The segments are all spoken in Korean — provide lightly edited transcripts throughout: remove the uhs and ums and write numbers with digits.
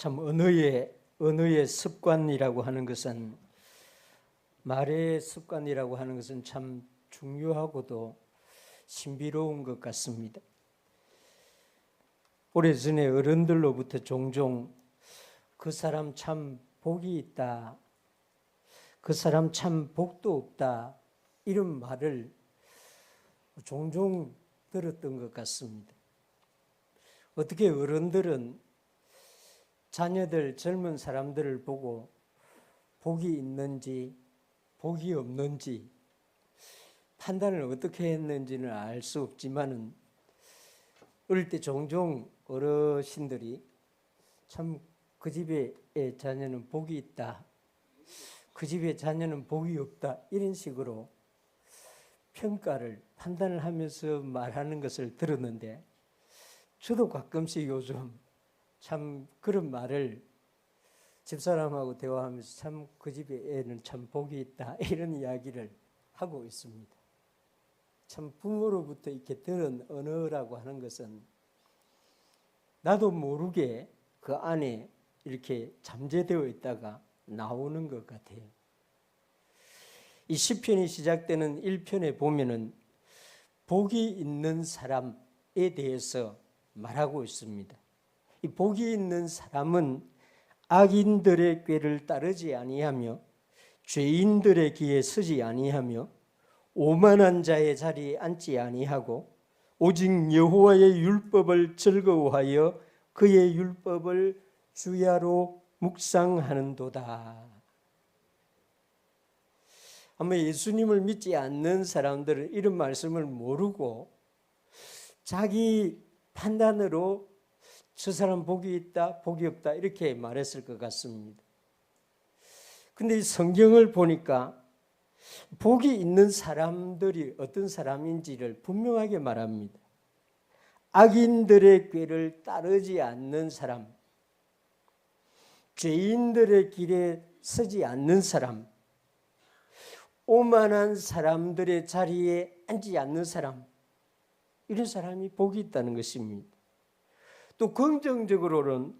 참 언어의 습관이라고 하는 것은, 말의 습관이라고 하는 것은 참 중요하고도 신비로운 것 같습니다. 오래전에 어른들로부터 종종 그 사람 참 복이 있다, 그 사람 참 복도 없다, 이런 말을 종종 들었던 것 같습니다. 어떻게 어른들은 자녀들, 젊은 사람들을 보고 복이 있는지 복이 없는지 판단을 어떻게 했는지는 알 수 없지만은, 어릴 때 종종 어르신들이 참 그 집의 자녀는 복이 있다, 그 집의 자녀는 복이 없다, 이런 식으로 평가를, 판단을 하면서 말하는 것을 들었는데, 저도 가끔씩 요즘 참 그런 말을 집사람하고 대화하면서 참 그 집의 애는 참 복이 있다, 이런 이야기를 하고 있습니다. 참 부모로부터 이렇게 들은 언어라고 하는 것은 나도 모르게 그 안에 이렇게 잠재되어 있다가 나오는 것 같아요. 이 시편이 시작되는 1편에 보면은 복이 있는 사람에 대해서 말하고 있습니다. 이 복이 있는 사람은 악인들의 꾀를 따르지 아니하며 죄인들의 길에 서지 아니하며 오만한 자의 자리에 앉지 아니하고 오직 여호와의 율법을 즐거워하여 그의 율법을 주야로 묵상하는도다. 아마 예수님을 믿지 않는 사람들은 이런 말씀을 모르고 자기 판단으로 저 사람 복이 있다, 복이 없다, 이렇게 말했을 것 같습니다. 근데 이 성경을 보니까 복이 있는 사람들이 어떤 사람인지를 분명하게 말합니다. 악인들의 꾀를 따르지 않는 사람, 죄인들의 길에 서지 않는 사람, 오만한 사람들의 자리에 앉지 않는 사람, 이런 사람이 복이 있다는 것입니다. 또 긍정적으로는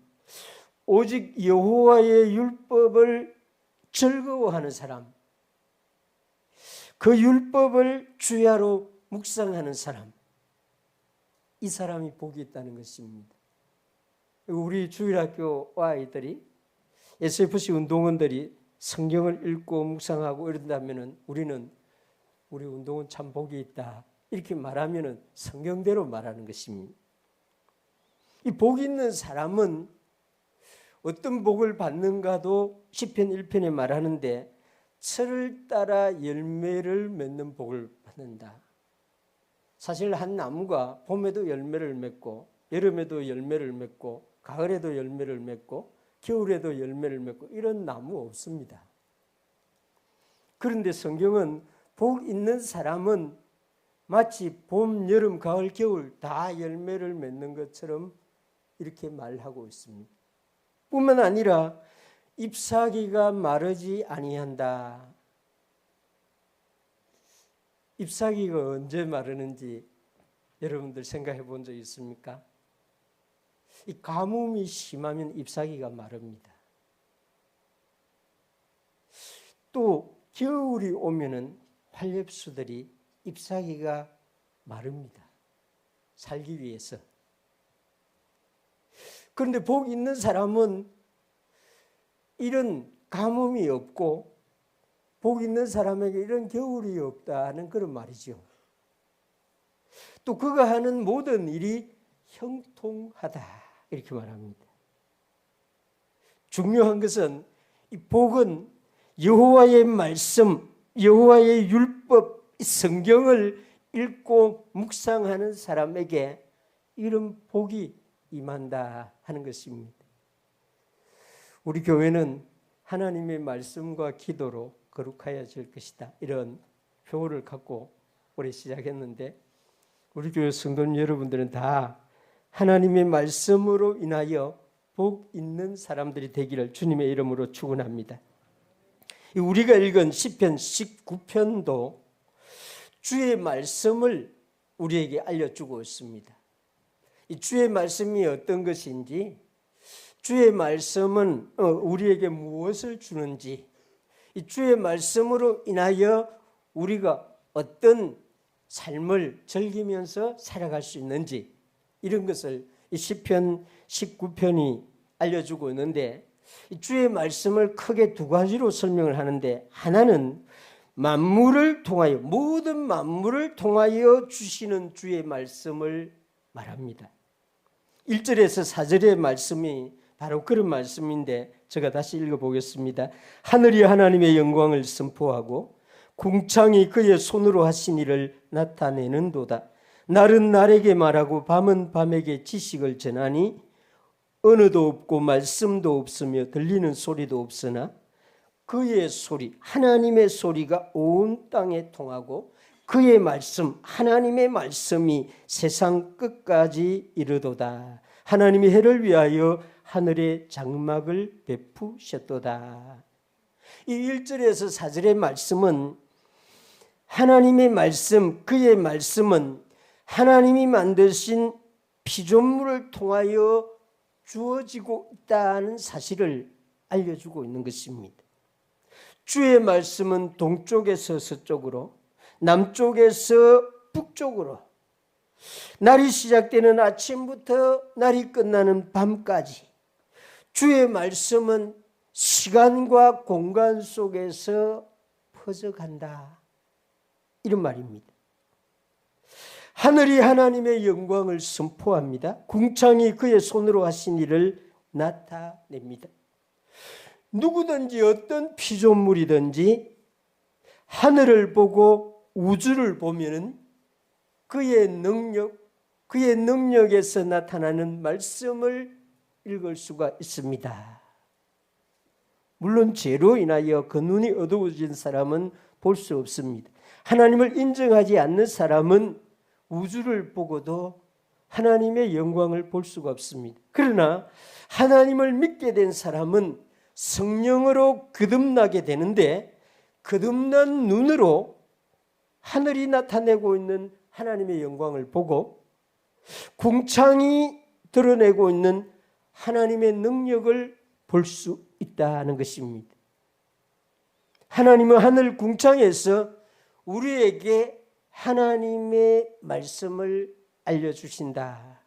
오직 여호와의 율법을 즐거워하는 사람, 그 율법을 주야로 묵상하는 사람, 이 사람이 복이 있다는 것입니다. 우리 주일학교 아이들이, SFC 운동원들이 성경을 읽고 묵상하고 이런다면 우리는 우리 운동은 참 복이 있다, 이렇게 말하면 성경대로 말하는 것입니다. 이 복 있는 사람은 어떤 복을 받는가도 시편 1편에 말하는데, 철을 따라 열매를 맺는 복을 받는다. 사실 한 나무가 봄에도 열매를 맺고 여름에도 열매를 맺고 가을에도 열매를 맺고 겨울에도 열매를 맺고 이런 나무 없습니다. 그런데 성경은 복 있는 사람은 마치 봄, 여름, 가을, 겨울 다 열매를 맺는 것처럼 이렇게 말하고 있습니다. 뿐만 아니라 잎사귀가 마르지 아니한다. 잎사귀가 언제 마르는지 여러분들 생각해 본 적 있습니까? 이 가뭄이 심하면 잎사귀가 마릅니다. 또 겨울이 오면은 활엽수들이 잎사귀가 마릅니다. 살기 위해서. 그런데 복 있는 사람은 이런 가뭄이 없고 복 있는 사람에게 이런 겨울이 없다는 그런 말이죠. 또 그가 하는 모든 일이 형통하다, 이렇게 말합니다. 중요한 것은 이 복은 여호와의 말씀, 여호와의 율법, 성경을 읽고 묵상하는 사람에게 이런 복이 임한다 하는 것입니다. 우리 교회는 하나님의 말씀과 기도로 거룩하여질 것이다, 이런 표어를 갖고 올해 시작했는데, 우리 교회 성도님 여러분들은 다 하나님의 말씀으로 인하여 복 있는 사람들이 되기를 주님의 이름으로 축원합니다. 우리가 읽은 시편 19편도 주의 말씀을 우리에게 알려주고 있습니다. 이 주의 말씀이 어떤 것인지, 주의 말씀은 우리에게 무엇을 주는지, 이 주의 말씀으로 인하여 우리가 어떤 삶을 즐기면서 살아갈 수 있는지, 이런 것을 이 시편 19편이 알려주고 있는데, 이 주의 말씀을 크게 두 가지로 설명을 하는데, 하나는 만물을 통하여, 모든 만물을 통하여 주시는 주의 말씀을 말합니다. 1절에서 4절의 말씀이 바로 그런 말씀인데, 제가 다시 읽어보겠습니다. 하늘이 하나님의 영광을 선포하고 궁창이 그의 손으로 하신 일을 나타내는도다. 날은 날에게 말하고 밤은 밤에게 지식을 전하니 언어도 없고 말씀도 없으며 들리는 소리도 없으나 그의 소리, 하나님의 소리가 온 땅에 통하고 그의 말씀, 하나님의 말씀이 세상 끝까지 이르도다. 하나님이 해를 위하여 하늘에 장막을 베푸셨도다. 이 1절에서 4절의 말씀은 하나님의 말씀, 그의 말씀은 하나님이 만드신 피조물을 통하여 주어지고 있다는 사실을 알려주고 있는 것입니다. 주의 말씀은 동쪽에서 서쪽으로, 남쪽에서 북쪽으로, 날이 시작되는 아침부터 날이 끝나는 밤까지 주의 말씀은 시간과 공간 속에서 퍼져간다, 이런 말입니다. 하늘이 하나님의 영광을 선포합니다. 궁창이 그의 손으로 하신 일을 나타냅니다. 누구든지 어떤 피조물이든지 하늘을 보고 우주를 보면은 그의 능력에서 나타나는 말씀을 읽을 수가 있습니다. 물론 죄로 인하여 그 눈이 어두워진 사람은 볼 수 없습니다. 하나님을 인정하지 않는 사람은 우주를 보고도 하나님의 영광을 볼 수가 없습니다. 그러나 하나님을 믿게 된 사람은 성령으로 거듭나게 되는데, 거듭난 눈으로 하늘이 나타내고 있는 하나님의 영광을 보고 궁창이 드러내고 있는 하나님의 능력을 볼 수 있다는 것입니다. 하나님은 하늘 궁창에서 우리에게 하나님의 말씀을 알려주신다.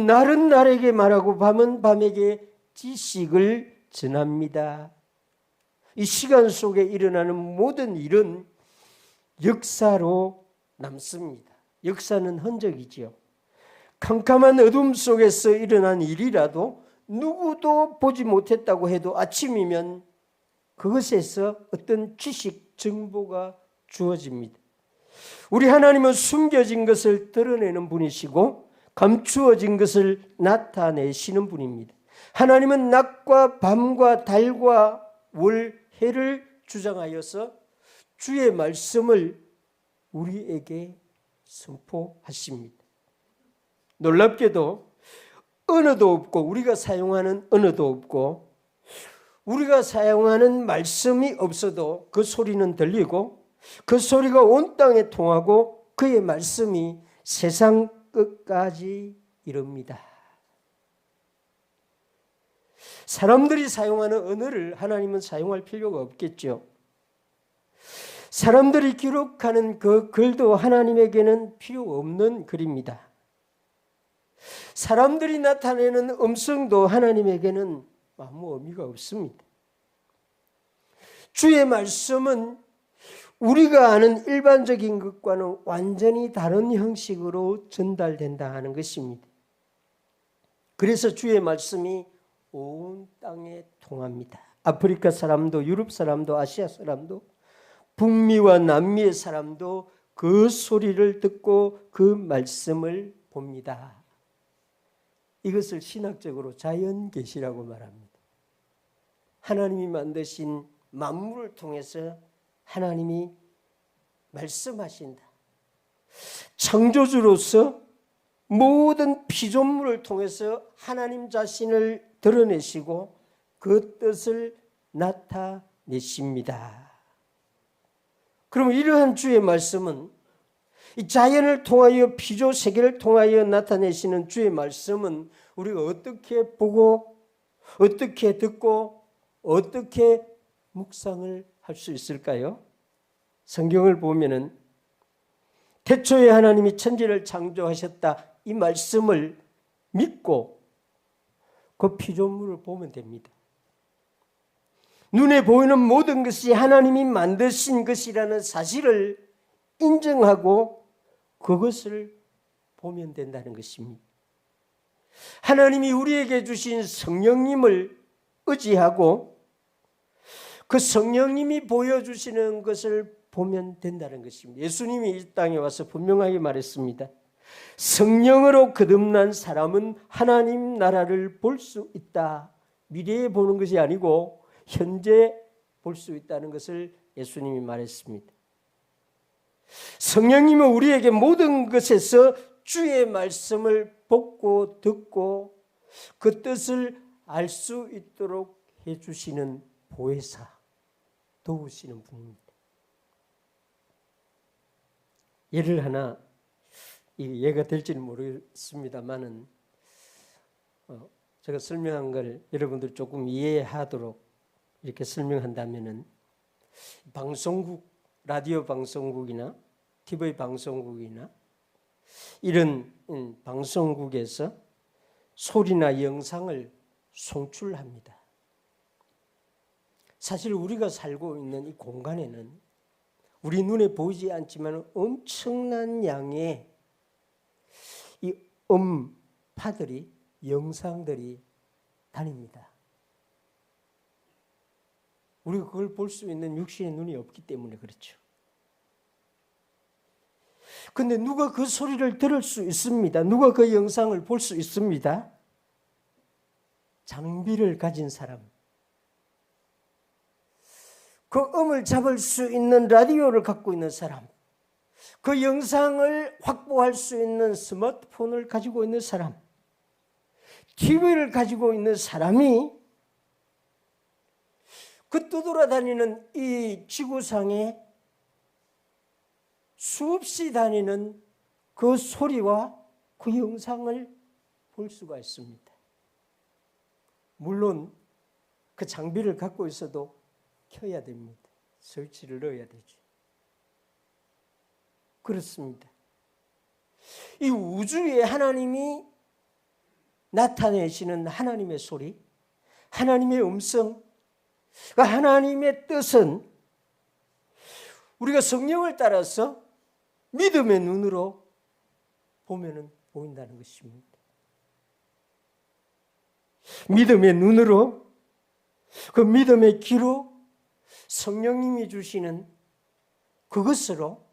날은 날에게 말하고 밤은 밤에게 지식을 전합니다. 이 시간 속에 일어나는 모든 일은 역사로 남습니다. 역사는 흔적이지요. 캄캄한 어둠 속에서 일어난 일이라도 누구도 보지 못했다고 해도 아침이면 그것에서 어떤 지식, 정보가 주어집니다. 우리 하나님은 숨겨진 것을 드러내는 분이시고 감추어진 것을 나타내시는 분입니다. 하나님은 낮과 밤과 달과 월, 해를 주장하여서 주의 말씀을 우리에게 선포하십니다. 놀랍게도 언어도 없고, 우리가 사용하는 언어도 없고, 우리가 사용하는 말씀이 없어도 그 소리는 들리고, 그 소리가 온 땅에 통하고 그의 말씀이 세상 끝까지 이릅니다. 사람들이 사용하는 언어를 하나님은 사용할 필요가 없겠죠. 사람들이 기록하는 그 글도 하나님에게는 필요 없는 글입니다. 사람들이 나타내는 음성도 하나님에게는 아무 의미가 없습니다. 주의 말씀은 우리가 아는 일반적인 것과는 완전히 다른 형식으로 전달된다 하는 것입니다. 그래서 주의 말씀이 온 땅에 통합니다. 아프리카 사람도, 유럽 사람도, 아시아 사람도, 북미와 남미의 사람도 그 소리를 듣고 그 말씀을 봅니다. 이것을 신학적으로 자연계시라고 말합니다. 하나님이 만드신 만물을 통해서 하나님이 말씀하신다. 창조주로서 모든 피조물을 통해서 하나님 자신을 드러내시고 그 뜻을 나타내십니다. 그럼 이러한 주의 말씀은, 이 자연을 통하여 피조 세계를 통하여 나타내시는 주의 말씀은 우리가 어떻게 보고 어떻게 듣고 어떻게 묵상을 할 수 있을까요? 성경을 보면은 태초에 하나님이 천지를 창조하셨다 이 말씀을 믿고 그 피조물을 보면 됩니다. 눈에 보이는 모든 것이 하나님이 만드신 것이라는 사실을 인정하고 그것을 보면 된다는 것입니다. 하나님이 우리에게 주신 성령님을 의지하고 그 성령님이 보여주시는 것을 보면 된다는 것입니다. 예수님이 이 땅에 와서 분명하게 말했습니다. 성령으로 거듭난 사람은 하나님 나라를 볼 수 있다. 미래에 보는 것이 아니고 현재 볼 수 있다는 것을 예수님이 말했습니다. 성령님은 우리에게 모든 것에서 주의 말씀을 보고 듣고 그 뜻을 알 수 있도록 해주시는 보혜사, 도우시는 분입니다. 예를 하나, 예가 될지는 모르겠습니다만은 제가 설명한 걸 여러분들 조금 이해하도록 이렇게 설명한다면은 방송국, 라디오 방송국이나 TV 방송국이나 이런 방송국에서 소리나 영상을 송출합니다. 사실 우리가 살고 있는 이 공간에는 우리 눈에 보이지 않지만 엄청난 양의 이 음파들이, 영상들이 다닙니다. 우리가 그걸 볼 수 있는 육신의 눈이 없기 때문에 그렇죠. 그런데 누가 그 소리를 들을 수 있습니다. 누가 그 영상을 볼 수 있습니다. 장비를 가진 사람, 그 음을 잡을 수 있는 라디오를 갖고 있는 사람, 그 영상을 확보할 수 있는 스마트폰을 가지고 있는 사람, TV를 가지고 있는 사람이 그 떠돌아다니는 이 지구상에 수없이 다니는 그 소리와 그 영상을 볼 수가 있습니다. 물론 그 장비를 갖고 있어도 켜야 됩니다. 스위치를 넣어야 되죠. 그렇습니다. 이 우주에 하나님이 나타내시는 하나님의 소리, 하나님의 음성, 하나님의 뜻은 우리가 성령을 따라서 믿음의 눈으로 보면은 보인다는 것입니다. 믿음의 눈으로, 그 믿음의 귀로 성령님이 주시는 그것으로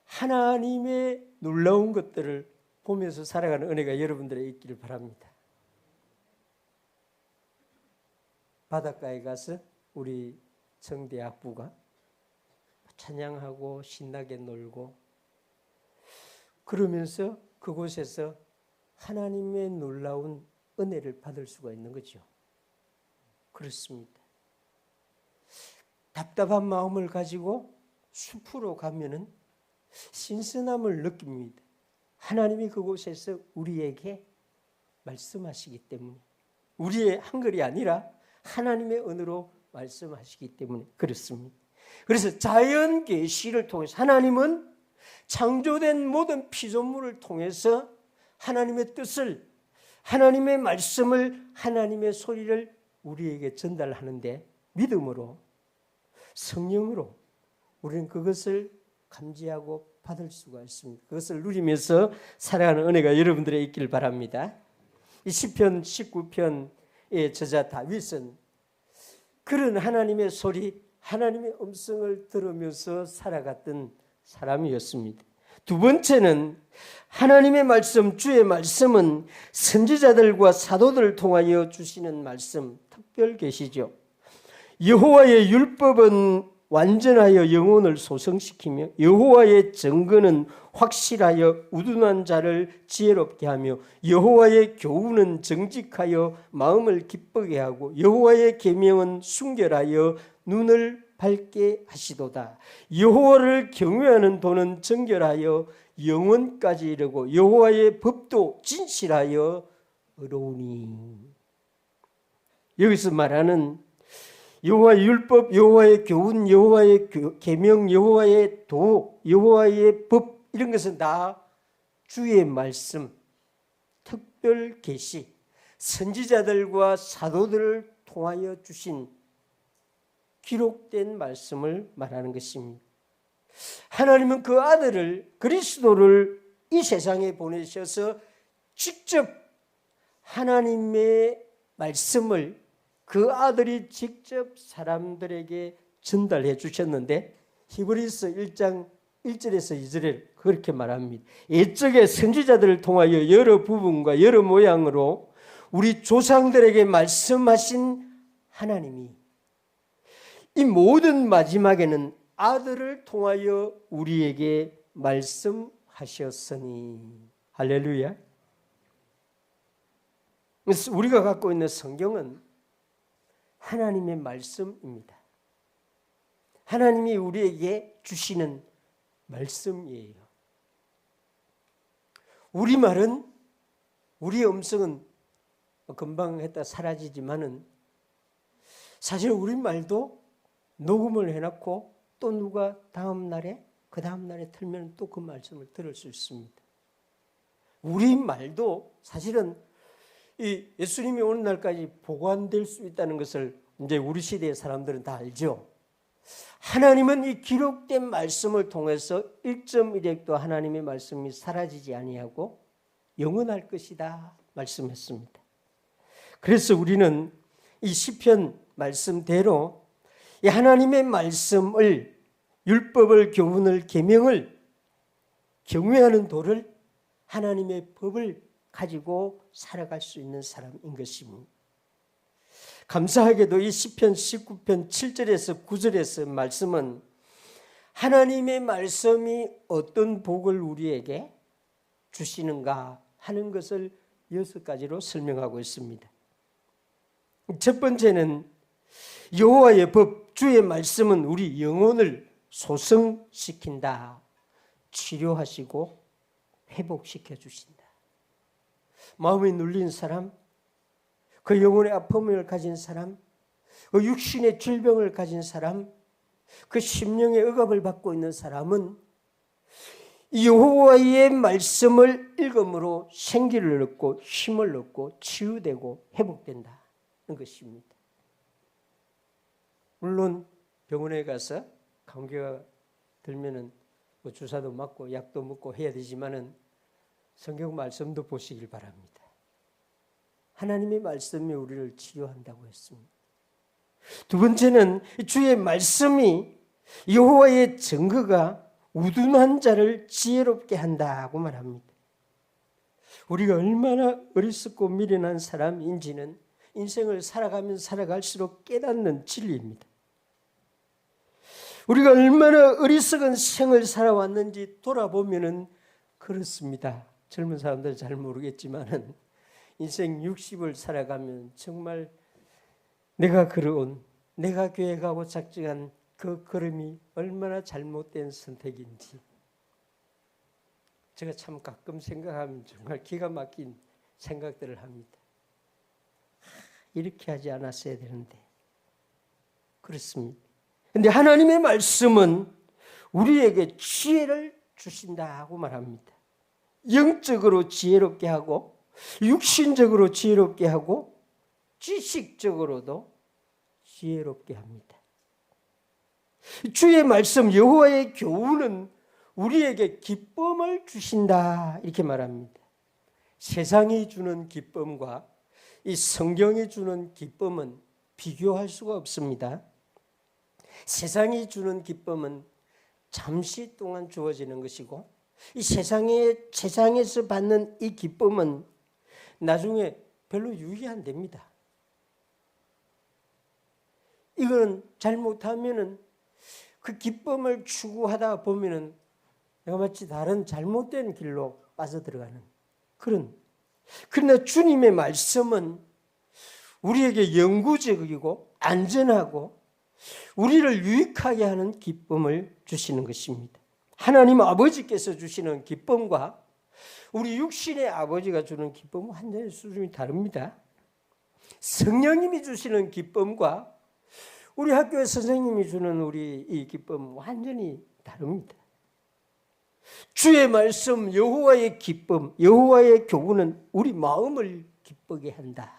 하나님의 놀라운 것들을 보면서 살아가는 은혜가 여러분들의 있기를 바랍니다. 바닷가에 가서 우리 청대학부가 찬양하고 신나게 놀고 그러면서 그곳에서 하나님의 놀라운 은혜를 받을 수가 있는 거죠. 그렇습니다. 답답한 마음을 가지고 숲으로 가면은 신선함을 느낍니다. 하나님이 그곳에서 우리에게 말씀하시기 때문에, 우리의 한글이 아니라 하나님의 언어로 말씀하시기 때문에 그렇습니다. 그래서 자연 계시를 통해서 하나님은 창조된 모든 피조물을 통해서 하나님의 뜻을, 하나님의 말씀을, 하나님의 소리를 우리에게 전달하는데 믿음으로, 성령으로 우리는 그것을 감지하고 받을 수가 있습니다. 그것을 누리면서 살아가는 은혜가 여러분들의 있기를 바랍니다. 이 시편 19편의 저자 다윗은 그런 하나님의 소리, 하나님의 음성을 들으면서 살아갔던 사람이었습니다. 두 번째는 하나님의 말씀, 주의 말씀은 선지자들과 사도들을 통하여 주시는 말씀, 특별 계시죠. 여호와의 율법은 완전하여 영혼을 소성시키며 여호와의 증거는 확실하여 우둔한 자를 지혜롭게 하며 여호와의 교훈은 정직하여 마음을 기쁘게 하고 여호와의 계명은 순결하여 눈을 밝게 하시도다. 여호와를 경외하는 도는 정결하여 영원까지 이르고 여호와의 법도 진실하여 의로우니. 여기서 말하는 여호와의 율법, 여호와의 교훈, 여호와의 계명, 여호와의 도, 여호와의 법 이런 것은 다 주의 말씀, 특별 계시, 선지자들과 사도들을 통하여 주신 기록된 말씀을 말하는 것입니다. 하나님은 그 아들을 그리스도를 이 세상에 보내셔서 직접 하나님의 말씀을 그 아들이 직접 사람들에게 전달해 주셨는데 히브리서 1장 1절에서 2절에 그렇게 말합니다. 옛적에 선지자들을 통하여 여러 부분과 여러 모양으로 우리 조상들에게 말씀하신 하나님이 이 모든 마지막에는 아들을 통하여 우리에게 말씀하셨으니 할렐루야. 그래서 우리가 갖고 있는 성경은 하나님의 말씀입니다. 하나님이 우리에게 주시는 말씀이에요. 우리말은 우리의 음성은 금방 했다 사라지지만은 사실 우리말도 녹음을 해놓고 또 누가 다음 날에 그 다음 날에 틀면 또 그 말씀을 들을 수 있습니다. 우리말도 사실은 이 예수님이 오는 날까지 보관될 수 있다는 것을 이제 우리 시대의 사람들은 다 알죠. 하나님은 이 기록된 말씀을 통해서 1.1핵도 하나님의 말씀이 사라지지 아니하고 영원할 것이다 말씀했습니다. 그래서 우리는 이 시편 말씀대로 이 하나님의 말씀을 율법을, 교훈을, 계명을 경외하는 도를 하나님의 법을 가지고 살아갈 수 있는 사람인 것입니다. 감사하게도 이 시편 19편 7절에서 9절에서 말씀은 하나님의 말씀이 어떤 복을 우리에게 주시는가 하는 것을 6가지로 설명하고 있습니다. 첫 번째는 여호와의 법, 주의 말씀은 우리 영혼을 소성시킨다. 치료하시고 회복시켜 주신다. 마음이 눌린 사람, 그 영혼의 아픔을 가진 사람, 그 육신의 질병을 가진 사람, 그 심령의 억압을 받고 있는 사람은 여호와의 말씀을 읽음으로 생기를 얻고 힘을 얻고 치유되고 회복된다는 것입니다. 물론 병원에 가서 감기가 들면은 뭐 주사도 맞고 약도 먹고 해야 되지만은 성경 말씀도 보시길 바랍니다. 하나님의 말씀이 우리를 치료한다고 했습니다. 두 번째는 주의 말씀이 여호와의 증거가 우둔한 자를 지혜롭게 한다고 말합니다. 우리가 얼마나 어리석고 미련한 사람인지는 인생을 살아가면 살아갈수록 깨닫는 진리입니다. 우리가 얼마나 어리석은 생을 살아왔는지 돌아보면은 그렇습니다. 젊은 사람들은 잘 모르겠지만은 인생 60을 살아가면 정말 내가 걸어온, 내가 교회 가고 작정한 그 걸음이 얼마나 잘못된 선택인지 제가 참 가끔 생각하면 정말 기가 막힌 생각들을 합니다. 이렇게 하지 않았어야 되는데. 그렇습니다. 그런데 하나님의 말씀은 우리에게 지혜를 주신다고 말합니다. 영적으로 지혜롭게 하고 육신적으로 지혜롭게 하고 지식적으로도 지혜롭게 합니다. 주의 말씀 여호와의 교훈은 우리에게 기쁨을 주신다 이렇게 말합니다. 세상이 주는 기쁨과 이 성경이 주는 기쁨은 비교할 수가 없습니다. 세상이 주는 기쁨은 잠시 동안 주어지는 것이고 이 세상에서 받는 이 기쁨은 나중에 별로 유익이 안 됩니다. 이거는 잘못하면은 그 기쁨을 추구하다 보면은 내가 마치 다른 잘못된 길로 빠져들어가는 그런. 그러나 주님의 말씀은 우리에게 영구적이고 안전하고 우리를 유익하게 하는 기쁨을 주시는 것입니다. 하나님 아버지께서 주시는 기쁨과 우리 육신의 아버지가 주는 기쁨은 완전히 수준이 다릅니다. 성령님이 주시는 기쁨과 우리 학교의 선생님이 주는 우리 이 기쁨 완전히 다릅니다. 주의 말씀, 여호와의 기쁨, 여호와의 교훈은 우리 마음을 기쁘게 한다.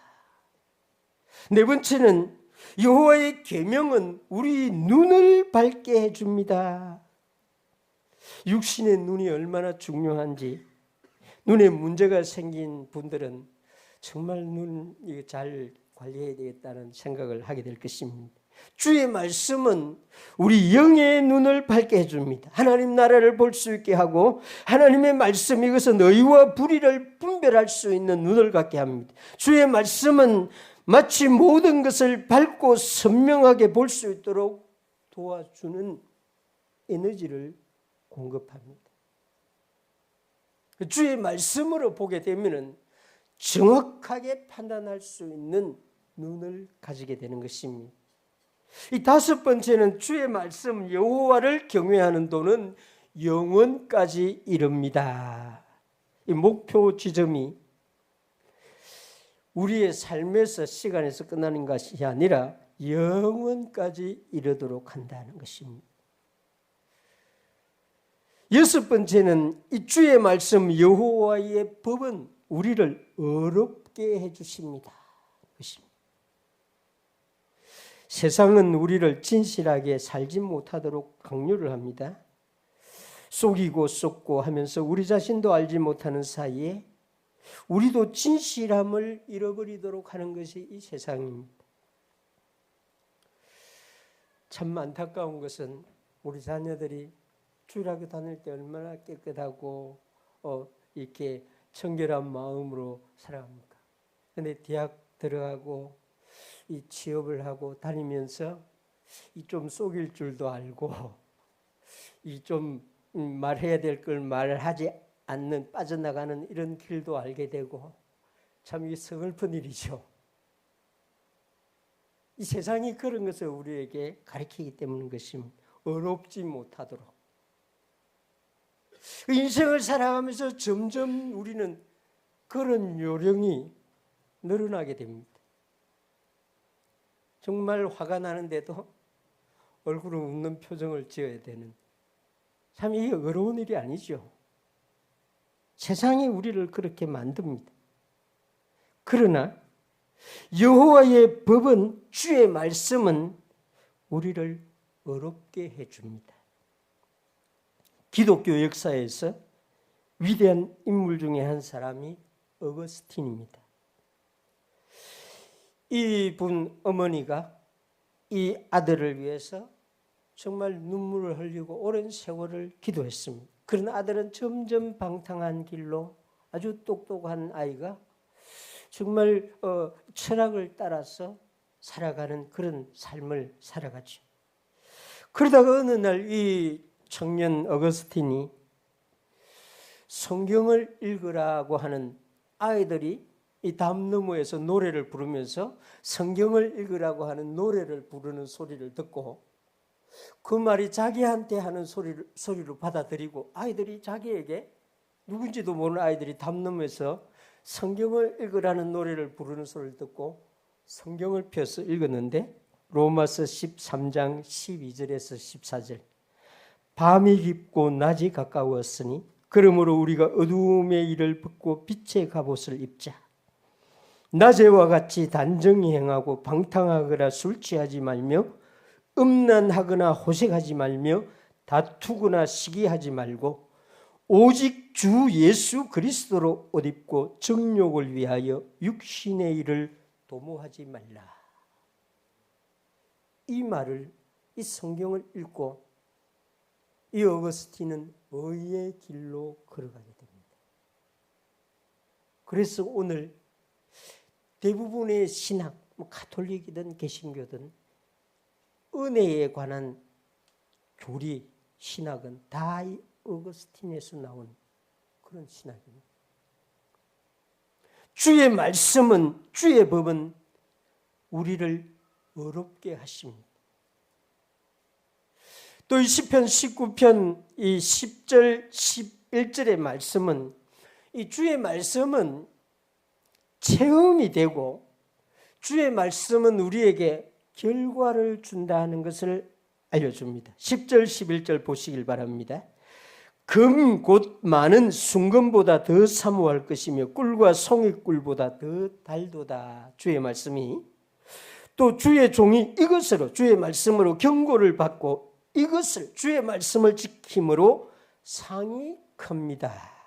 네 번째는 여호와의 계명은 우리 눈을 밝게 해줍니다. 육신의 눈이 얼마나 중요한지, 눈에 문제가 생긴 분들은 정말 눈 잘 관리해야 되겠다는 생각을 하게 될 것입니다. 주의 말씀은 우리 영의 눈을 밝게 해줍니다. 하나님 나라를 볼 수 있게 하고 하나님의 말씀, 이것은 의와 불의를 분별할 수 있는 눈을 갖게 합니다. 주의 말씀은 마치 모든 것을 밝고 선명하게 볼 수 있도록 도와주는 에너지를 공급합니다. 주의 말씀으로 보게 되면 정확하게 판단할 수 있는 눈을 가지게 되는 것입니다. 이 다섯 번째는 주의 말씀, 여호와를 경외하는 도는 영원까지 이릅니다. 이 목표 지점이 우리의 삶에서, 시간에서 끝나는 것이 아니라 영원까지 이르도록 한다는 것입니다. 여섯 번째는 이 주의 말씀, 여호와의 법은 우리를 어렵게 해주십니다. 세상은 우리를 진실하게 살지 못하도록 강요를 합니다. 속이고 쏟고 하면서 우리 자신도 알지 못하는 사이에 우리도 진실함을 잃어버리도록 하는 것이 이 세상입니다. 참 안타까운 것은 우리 자녀들이 주일학교 다닐 때 얼마나 깨끗하고 이렇게 청결한 마음으로 살아갑니까? 그런데 대학 들어가고 이 취업을 하고 다니면서 이 좀 속일 줄도 알고 이 좀 말해야 될 걸 말하지 않는, 빠져나가는 이런 길도 알게 되고, 참 이게 서글픈 일이죠. 이 세상이 그런 것을 우리에게 가르치기 때문인 것입니다. 어렵지 못하도록. 인생을 살아가면서 점점 우리는 그런 요령이 늘어나게 됩니다. 정말 화가 나는데도 얼굴은 웃는 표정을 지어야 되는, 참 이게 어려운 일이 아니죠. 세상이 우리를 그렇게 만듭니다. 그러나 여호와의 법은, 주의 말씀은 우리를 어렵게 해줍니다. 기독교 역사에서 위대한 인물 중에 한 사람이 어거스틴입니다. 이분 어머니가 이 아들을 위해서 정말 눈물을 흘리고 오랜 세월을 기도했습니다. 그러나 아들은 점점 방탕한 길로, 아주 똑똑한 아이가 정말 철학을 따라서 살아가는 그런 삶을 살아갔죠. 그러다가 어느 날 이 청년 어거스틴이 성경을 읽으라고 하는, 아이들이 이 담 너머에서 노래를 부르면서 성경을 읽으라고 하는 노래를 부르는 소리를 듣고, 그 말이 자기한테 하는 소리로 받아들이고, 아이들이 자기에게, 누군지도 모르는 아이들이 담 너머에서 성경을 읽으라는 노래를 부르는 소리를 듣고 성경을 펴서 읽었는데, 로마서 13장 12절에서 14절, 밤이 깊고 낮이 가까웠으니 그러므로 우리가 어두움의 일을 벗고 빛의 갑옷을 입자. 낮에와 같이 단정히 행하고 방탕하거나 술 취하지 말며 음란하거나 호색하지 말며 다투거나 시기하지 말고 오직 주 예수 그리스도로 옷 입고 정욕을 위하여 육신의 일을 도모하지 말라. 이 말을, 이 성경을 읽고 이 어거스틴은 의의 길로 걸어가게 됩니다. 그래서 오늘 대부분의 신학, 가톨릭이든 개신교든 은혜에 관한 교리, 신학은 다 이 어거스틴에서 나온 그런 신학입니다. 주의 말씀은, 주의 법은 우리를 어렵게 하십니다. 또 이 시편 19편 이 10절 11절의 말씀은, 이 주의 말씀은 체험이 되고 주의 말씀은 우리에게 결과를 준다는 것을 알려줍니다. 10절 11절 보시길 바랍니다. 금 곧 많은 순금보다 더 사모할 것이며 꿀과 송이꿀보다 더 달도다. 주의 말씀이 또 주의 종이 이것으로 주의 말씀으로 경고를 받고 이것을 주의 말씀을 지킴으로 상이 큽니다.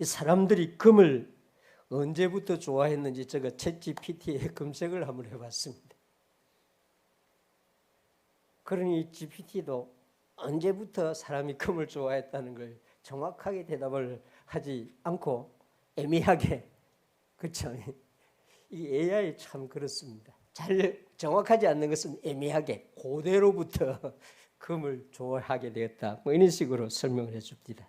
사람들이 금을 언제부터 좋아했는지 제가 챗GPT에 검색을 한번 해봤습니다. 그러니 GPT도 언제부터 사람이 금을 좋아했다는 걸 정확하게 대답을 하지 않고 애매하게, 그렇죠? 이 AI 참 그렇습니다. 잘 정확하지 않는 것은 애매하게 고대로부터 금을 좋아하게 되었다. 뭐 이런 식으로 설명을 해줍니다.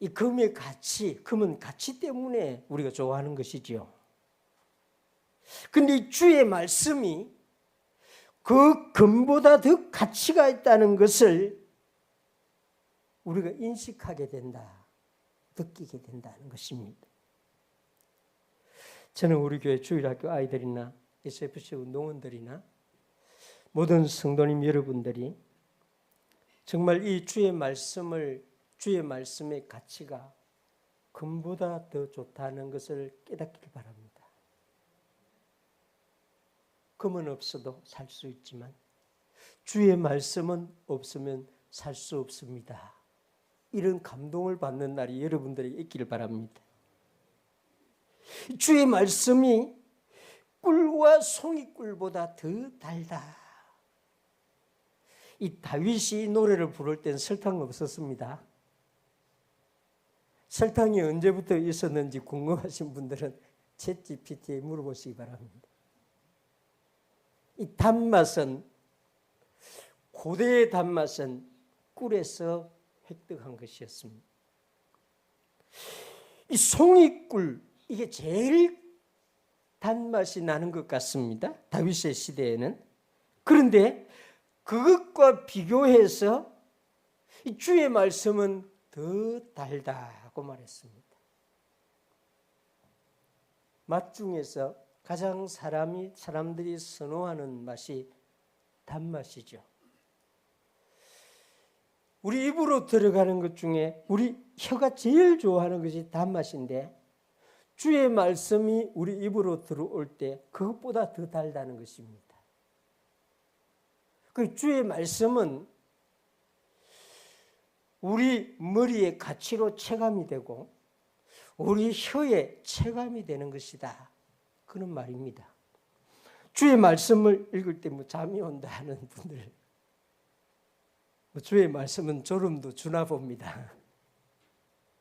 이 금의 가치, 금은 가치 때문에 우리가 좋아하는 것이지요. 그런데 주의 말씀이 그 금보다 더 가치가 있다는 것을 우리가 인식하게 된다, 느끼게 된다는 것입니다. 저는 우리 교회 주일학교 아이들이나 SFC 운동원들이나 모든 성도님 여러분들이 정말 이 주의 말씀의 가치가 금보다 더 좋다는 것을 깨닫길 바랍니다. 금은 없어도 살 수 있지만 주의 말씀은 없으면 살 수 없습니다. 이런 감동을 받는 날이 여러분들에게 있기를 바랍니다. 주의 말씀이 꿀과 송이꿀보다 더 달다. 이 다윗이 노래를 부를 땐 설탕 없었습니다. 설탕이 언제부터 있었는지 궁금하신 분들은 챗GPT에 물어보시기 바랍니다. 이 단맛은, 고대의 단맛은 꿀에서 획득한 것이었습니다. 이 송이꿀, 이게 제일 단맛이 나는 것 같습니다. 다윗의 시대에는. 그런데 그것과 비교해서 이 주의 말씀은 더 달다고 말했습니다. 맛 중에서 가장 사람들이 선호하는 맛이 단맛이죠. 우리 입으로 들어가는 것 중에 우리 혀가 제일 좋아하는 것이 단맛인데 주의 말씀이 우리 입으로 들어올 때 그것보다 더 달다는 것입니다. 그 주의 말씀은 우리 머리의 가치로 체감이 되고 우리 혀에 체감이 되는 것이다. 그런 말입니다. 주의 말씀을 읽을 때 잠이 온다 하는 분들, 주의 말씀은 졸음도 주나 봅니다.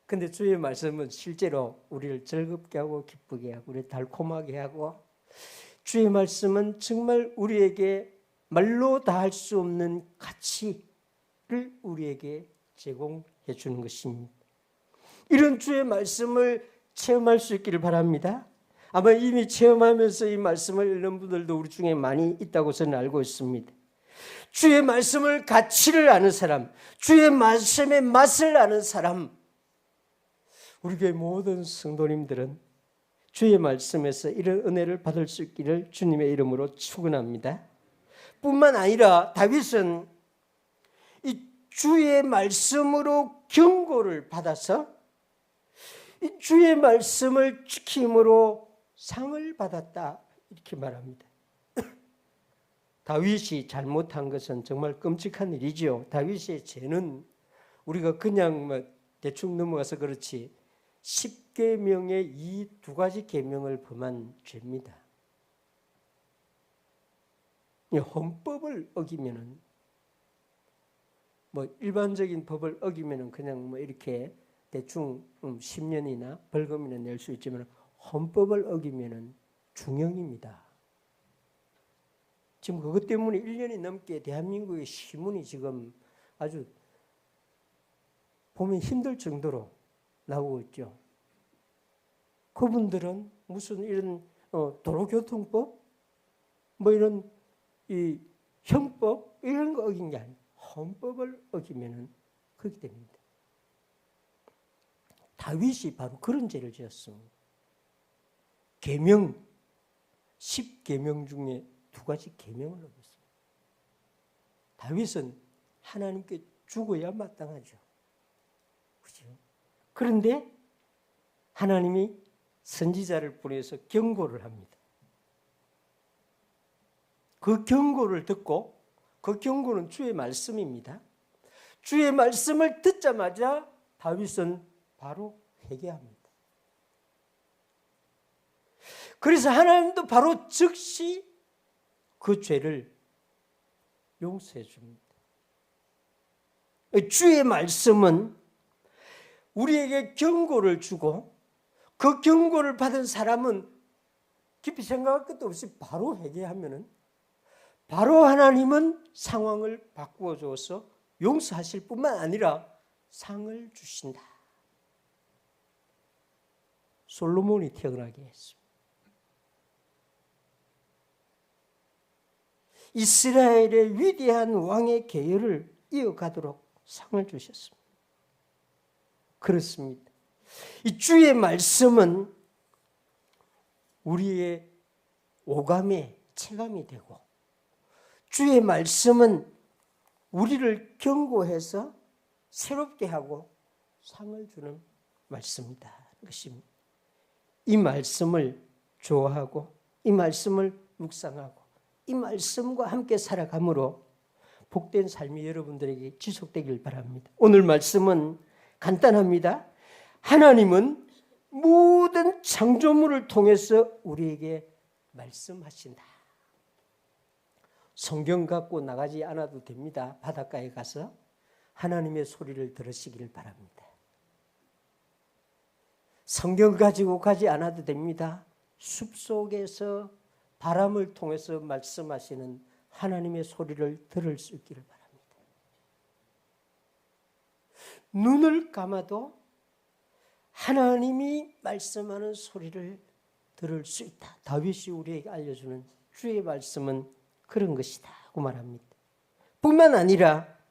근데 주의 말씀은 실제로 우리를 즐겁게 하고 기쁘게 하고 우리를 달콤하게 하고 주의 말씀은 정말 우리에게 말로 다 할 수 없는 가치를 우리에게 제공해 주는 것입니다. 이런 주의 말씀을 체험할 수 있기를 바랍니다. 아마 이미 체험하면서 이 말씀을 읽는 분들도 우리 중에 많이 있다고 저는 알고 있습니다. 주의 말씀을 가치를 아는 사람, 주의 말씀의 맛을 아는 사람, 우리 교회 모든 성도님들은 주의 말씀에서 이런 은혜를 받을 수 있기를 주님의 이름으로 축원합니다. 뿐만 아니라 다윗은 이 주의 말씀으로 경고를 받아서 이 주의 말씀을 지킴으로 상을 받았다, 이렇게 말합니다. 다윗이 잘못한 것은 정말 끔찍한 일이지요. 다윗의 죄는 우리가 그냥 대충 넘어가서 그렇지 10계명의 이 두 가지 계명을 범한 죄입니다. 헌법을 어기면은 일반적인 법을 어기면은 그냥 이렇게 대충 10년이나 벌금이나 낼 수 있지만 헌법을 어기면은 중형입니다. 지금 그것 때문에 1년이 넘게 대한민국의 시문이 지금 아주 보면 힘들 정도로 나오고 있죠. 그분들은 무슨 이런 도로교통법, 이런 이 형법 이런 거 어긴 게 아니에요. 헌법을 어기면은 그렇게 됩니다. 다윗이 바로 그런 죄를 지었습니다. 계명, 10계명 중에 2가지 계명을 어겼습니다. 다윗은 하나님께 죽어야 마땅하죠. 그죠? 그런데 하나님이 선지자를 보내서 경고를 합니다. 그 경고를 듣고, 그 경고는 주의 말씀입니다. 주의 말씀을 듣자마자 다윗은 바로 회개합니다. 그래서 하나님도 바로 즉시 그 죄를 용서해 줍니다. 주의 말씀은 우리에게 경고를 주고, 그 경고를 받은 사람은 깊이 생각할 것도 없이 바로 회개하면은 바로 하나님은 상황을 바꾸어 주어서 용서하실 뿐만 아니라 상을 주신다. 솔로몬이 태어나게 했습니다. 이스라엘의 위대한 왕의 계열을 이어가도록 상을 주셨습니다. 그렇습니다. 이 주의 말씀은 우리의 오감의 체감이 되고, 주의 말씀은 우리를 경고해서 새롭게 하고 상을 주는 말씀이다. 것입니다. 이 말씀을 좋아하고 이 말씀을 묵상하고 이 말씀과 함께 살아감으로 복된 삶이 여러분들에게 지속되길 바랍니다. 오늘 말씀은 간단합니다. 하나님은 모든 창조물을 통해서 우리에게 말씀하신다. 성경 갖고 나가지 않아도 됩니다. 바닷가에 가서 하나님의 소리를 들으시길 바랍니다. 성경 가지고 가지 않아도 됩니다. 숲속에서 바람을 통해서 말씀하시는 하나님의 소리를 들을 수 있기를 바랍니다. 눈을 감아도 하나님이 말씀하는 소리를 들을 수 있다. 다윗이 우리에게 알려주는 주의 말씀은 그런 것이다 고 말합니다. 뿐만 아니라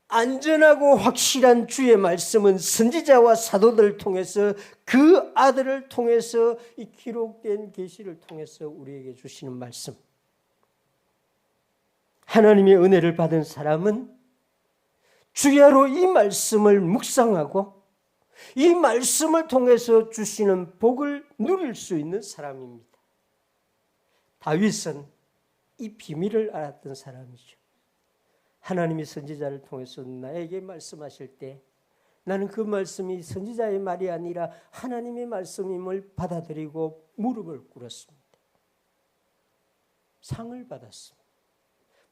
안전하고 확실한 주의 말씀은 선지자와 사도들을 통해서 그 아들을 통해서 이 기록된 계시를 통해서 우리에게 주시는 말씀. 하나님의 은혜를 받은 사람은 주야로 이 말씀을 묵상하고 이 말씀을 통해서 주시는 복을 누릴 수 있는 사람입니다. 다윗은 이 비밀을 알았던 사람이죠. 하나님이 선지자를 통해서 나에게 말씀하실 때 나는 그 말씀이 선지자의 말이 아니라 하나님의 말씀임을 받아들이고 무릎을 꿇었습니다. 상을 받았습니다.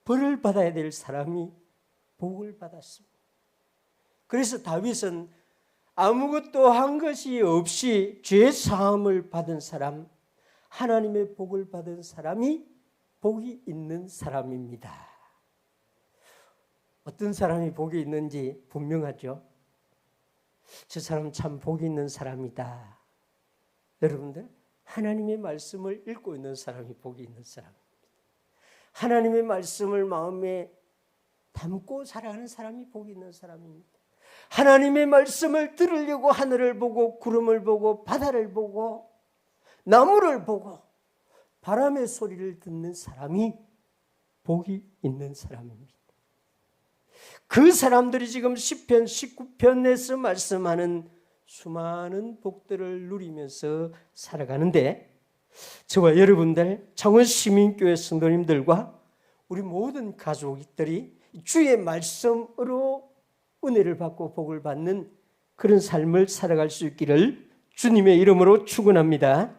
벌을 받아야 될 사람이 복을 받았습니다. 그래서 다윗은 아무것도 한 것이 없이 죄 사함을 받은 사람, 하나님의 복을 받은 사람이 복이 있는 사람입니다. 어떤 사람이 복이 있는지 분명하죠. 저 사람 참 복이 있는 사람이다. 여러분들, 하나님의 말씀을 읽고 있는 사람이 복이 있는 사람입니다. 하나님의 말씀을 마음에 담고 살아가는 사람이 복이 있는 사람입니다. 하나님의 말씀을 들으려고 하늘을 보고 구름을 보고 바다를 보고 나무를 보고 바람의 소리를 듣는 사람이 복이 있는 사람입니다. 그 사람들이 지금 시편 19편에서 말씀하는 수많은 복들을 누리면서 살아가는데 저와 여러분들 창원시민교회 성도님들과 우리 모든 가족들이 주의 말씀으로 은혜를 받고 복을 받는 그런 삶을 살아갈 수 있기를 주님의 이름으로 축원합니다.